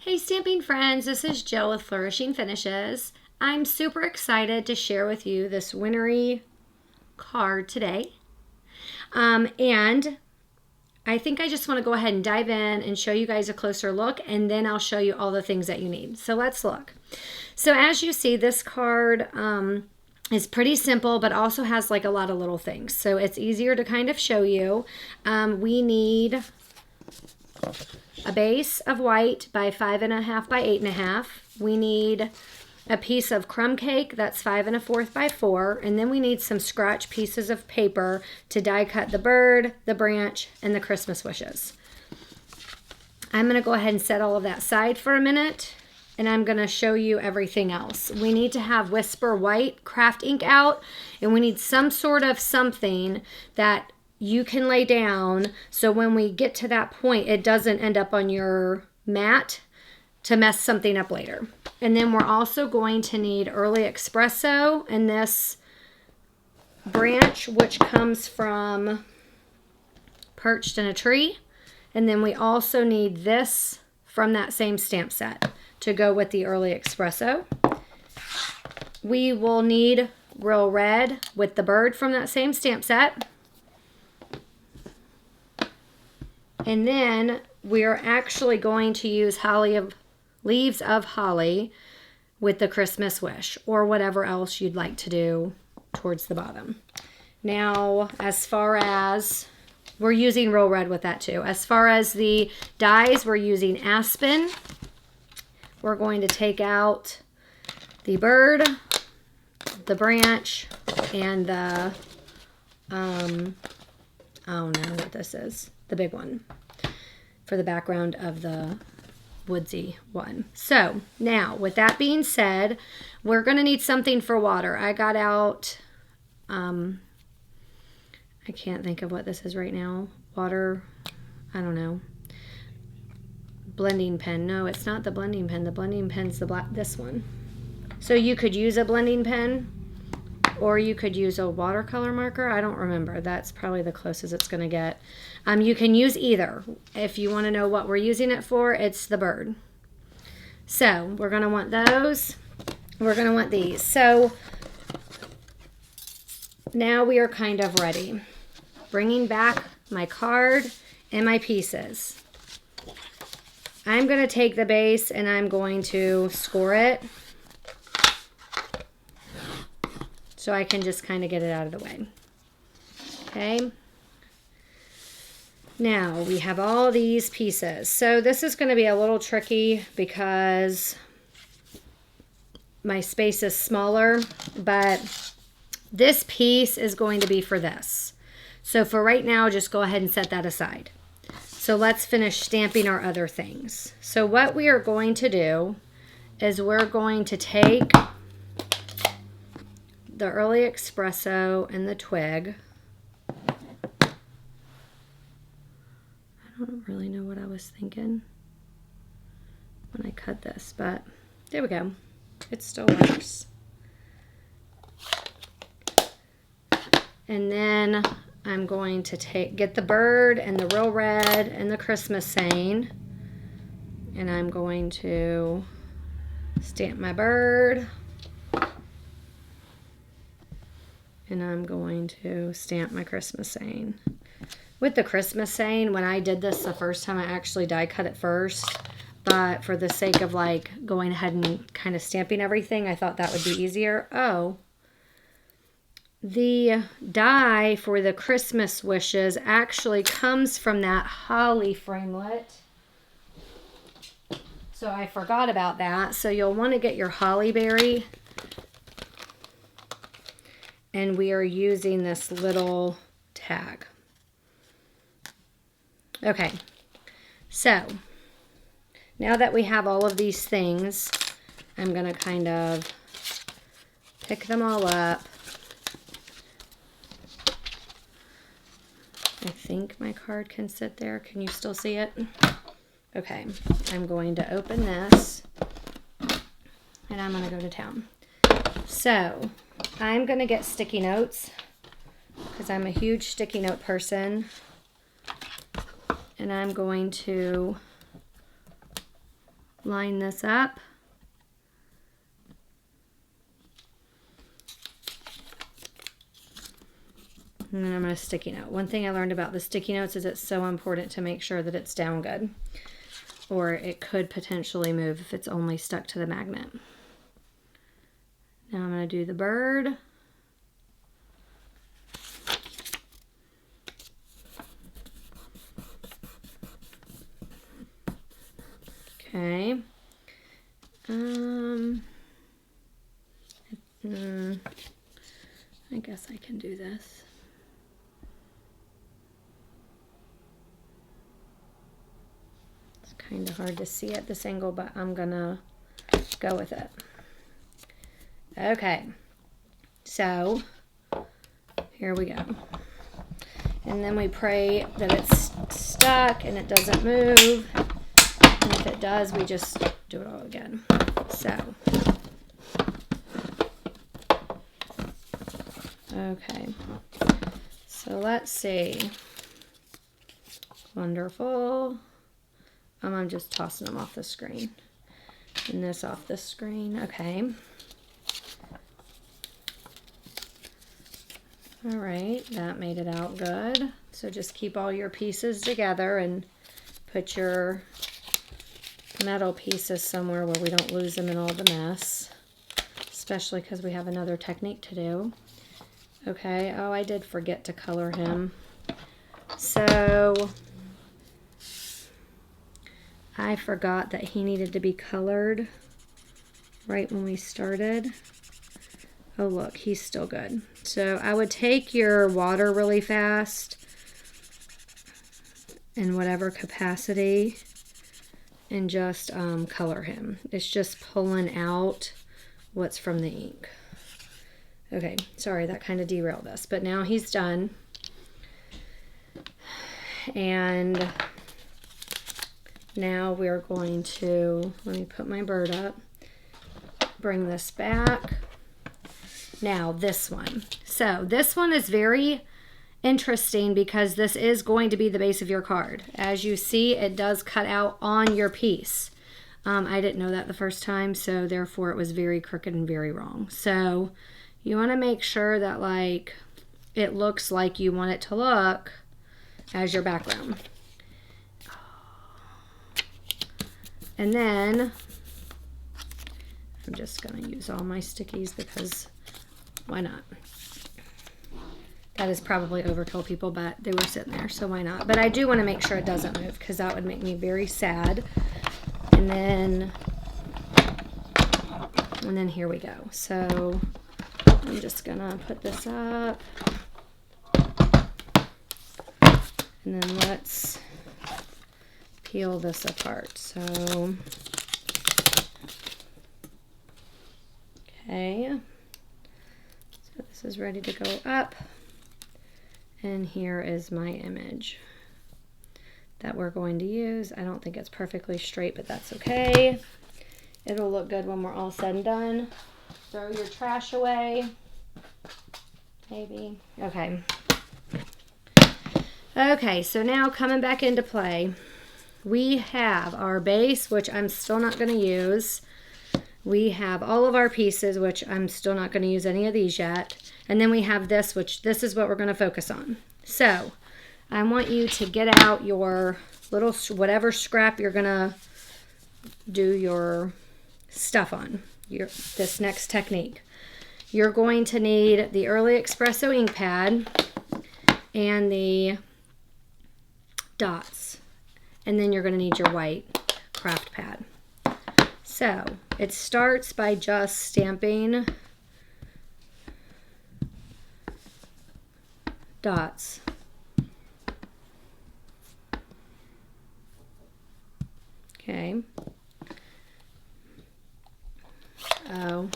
Hey stamping friends, this is Jill with Flourishing Finishes. I'm super excited to share with you this wintry card today. And I think I just want to go ahead and dive in and show you guys a closer look, and then I'll show you all the things that you need. So let's look. So as you see, this card is pretty simple, but also has like a lot of little things. So it's easier to kind of show you. We need a base of white by 5.5 by 8.5. We need a piece of crumb cake that's 5 1/4 by 4, and then we need some scratch pieces of paper to die cut the bird, the branch, and the Christmas wishes. I'm going to go ahead and set all of that aside for a minute, and I'm going to show you everything else. We need to have Whisper White craft ink out, and we need some sort of something that you can lay down so when we get to that point, it doesn't end up on your mat to mess something up later. And then we're also going to need Early Espresso and this branch, which comes from Perched in a Tree. And then we also need this from that same stamp set to go with the Early Espresso. We will need Real Red with the bird from that same stamp set. And then we're actually going to use leaves of holly with the Christmas wish, or whatever else you'd like to do towards the bottom. Now, as far as, we're using Real Red with that too. As far as the dies, we're using Aspen. We're going to take out the bird, the branch, and the, I don't know what this is. The big one for the background of the woodsy one. So now with that being said, we're going to need something for water. I got out, I can't think of what this is right now. Water, I don't know. Blending pen. No, it's not the blending pen. The blending pen's this one. So you could use a blending pen, or you could use a watercolor marker. I don't remember. That's probably the closest it's going to get. You can use either. If you want to know what we're using it for, it's the bird. So we're going to want those. We're going to want these. So now we are kind of ready. Bringing back my card and my pieces. I'm going to take the base and I'm going to score it, so I can just kind of get it out of the way. Okay. Now we have all these pieces. So this is going to be a little tricky because my space is smaller, but this piece is going to be for this. So for right now, just go ahead and set that aside. So let's finish stamping our other things. So what we are going to do is we're going to take the Early Espresso and the twig. I don't really know what I was thinking when I cut this, but there we go. It still works. And then I'm going to get the bird and the Real Red and the Christmas saying, and I'm going to stamp my bird. And I'm going to stamp my Christmas saying. With the Christmas saying, when I did this the first time, I actually die cut it first. But for the sake of like going ahead and kind of stamping everything, I thought that would be easier. Oh, the die for the Christmas wishes actually comes from that holly framelit. So I forgot about that. So you'll want to get your holly berry. And we are using this little tag. Okay, so now that we have all of these things, I'm going to kind of pick them all up. I think my card can sit there. Can you still see it? Okay, I'm going to open this and I'm going to go to town. So I'm going to get sticky notes because I'm a huge sticky note person. And I'm going to line this up. And then I'm going to sticky note. One thing I learned about the sticky notes is it's so important to make sure that it's down good, or it could potentially move if it's only stuck to the magnet. Now I'm going to do the bird. Okay. I guess I can do this. It's kind of hard to see at this angle, but I'm gonna go with it. Okay, so here we go. And then we pray that it's stuck and it doesn't move. And if it does, we just do it all again. So, okay. So let's see. Wonderful. I'm just tossing them off the screen. And this off the screen. Okay. All right, that made it out good. So just keep all your pieces together and put your metal pieces somewhere where we don't lose them in all the mess, especially because we have another technique to do. Okay, oh, I did forget to color him. So I forgot that he needed to be colored right when we started. Oh, look, he's still good. So I would take your water really fast in whatever capacity and just color him. It's just pulling out what's from the ink. Okay, sorry, that kind of derailed us, but now he's done. And now we're going to, let me put my bird up, bring this back. Now this one. So this one is very interesting because this is going to be the base of your card. As you see, it does cut out on your piece. I didn't know that the first time, so therefore it was very crooked and very wrong. So you want to make sure that like it looks like you want it to look as your background. And then I'm just going to use all my stickies because why not? That is probably overkill, people, but they were sitting there, so why not? But I do want to make sure it doesn't move because that would make me very sad. And then here we go. So I'm just gonna put this up. And then let's peel this apart. So, okay. So this is ready to go up. And here is my image that we're going to use. I don't think it's perfectly straight, but that's okay. It'll look good when we're all said and done. Throw your trash away. Maybe. Okay. Okay, so now coming back into play, we have our base, which I'm still not going to use. We have all of our pieces, which I'm still not going to use any of these yet. And then we have this, which this is what we're going to focus on. So I want you to get out your little, whatever scrap you're going to do your stuff on, this next technique. You're going to need the Early Espresso ink pad and the dots. And then you're going to need your white craft pad. So it starts by just stamping dots. Okay. Oh,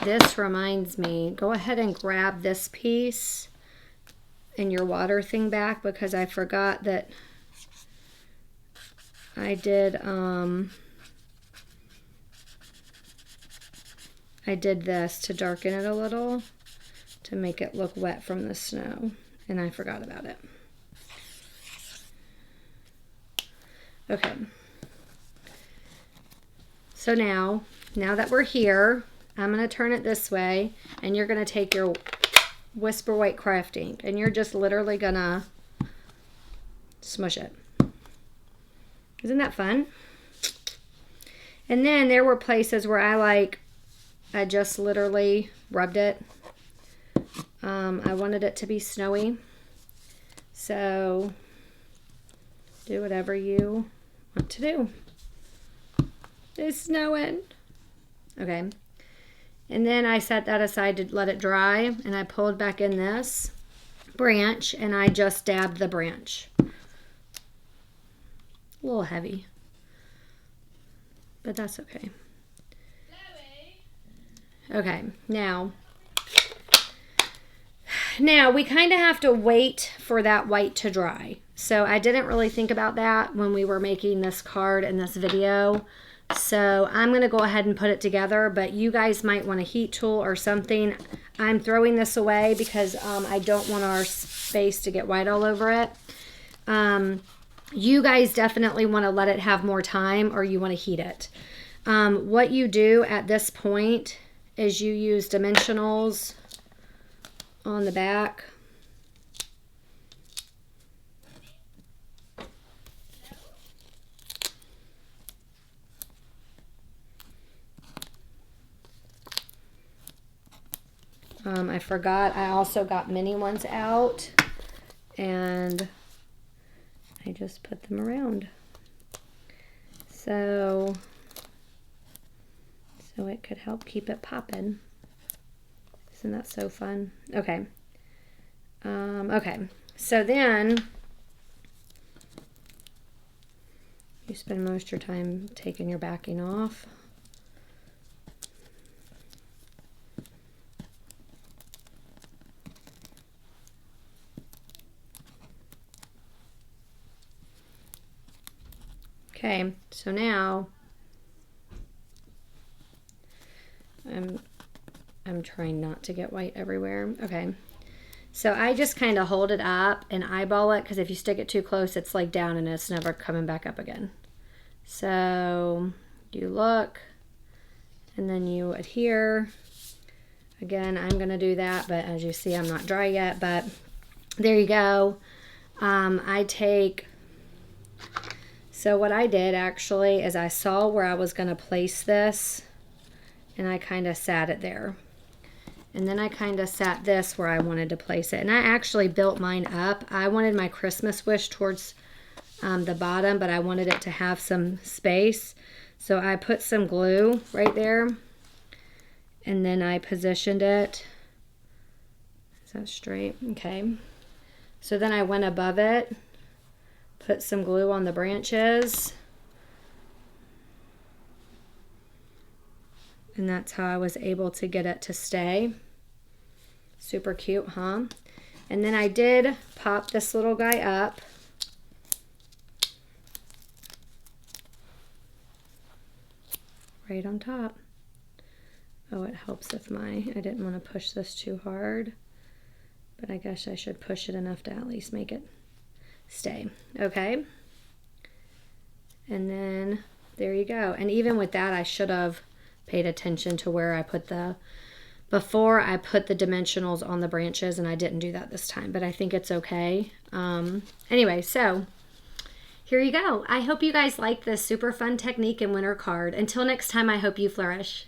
this reminds me, go ahead and grab this piece and your water thing back because I forgot that I did this to darken it a little to make it look wet from the snow, and I forgot about it. Okay. So now that we're here, I'm going to turn it this way, and you're going to take your Whisper White craft ink, and you're just literally going to smush it. Isn't that fun? And then there were places where I just literally rubbed it. I wanted it to be snowy. So do whatever you want to do. It's snowing. Okay. And then I set that aside to let it dry, and I pulled back in this branch, and I just dabbed the branch. A little heavy, but that's okay. Okay, now we kind of have to wait for that white to dry. So I didn't really think about that when we were making this card in this video. So I'm going to go ahead and put it together, but you guys might want a heat tool or something. I'm throwing this away because I don't want our space to get white all over it. You guys definitely want to let it have more time, or you want to heat it. What you do at this point is you use dimensionals on the back. I forgot, I also got mini ones out, and I just put them around. So it could help keep it popping. Isn't that so fun? Okay. Okay, so then you spend most of your time taking your backing off. Okay, so now I'm trying not to get white everywhere. Okay, so I just kind of hold it up and eyeball it, because if you stick it too close, it's like down and it's never coming back up again. So you look, and then you adhere. Again, I'm gonna do that, but as you see, I'm not dry yet, but there you go. So what I did actually is I saw where I was going to place this, and I kind of sat it there. And then I kind of sat this where I wanted to place it. And I actually built mine up. I wanted my Christmas wish towards the bottom, but I wanted it to have some space. So I put some glue right there, and then I positioned it. Is that straight? Okay. So then I went above it, put some glue on the branches, and that's how I was able to get it to stay. Super cute, huh? And then I did pop this little guy up. Right on top. Oh, it helps if I didn't want to push this too hard, but I guess I should push it enough to at least make it stay. Okay, and then there you go. And even with that, I should have paid attention to where I put before I put the dimensionals on the branches, and I didn't do that this time, but I think it's okay. Anyway, so here you go. I hope you guys like this super fun technique and winter card. Until next time, I hope you flourish.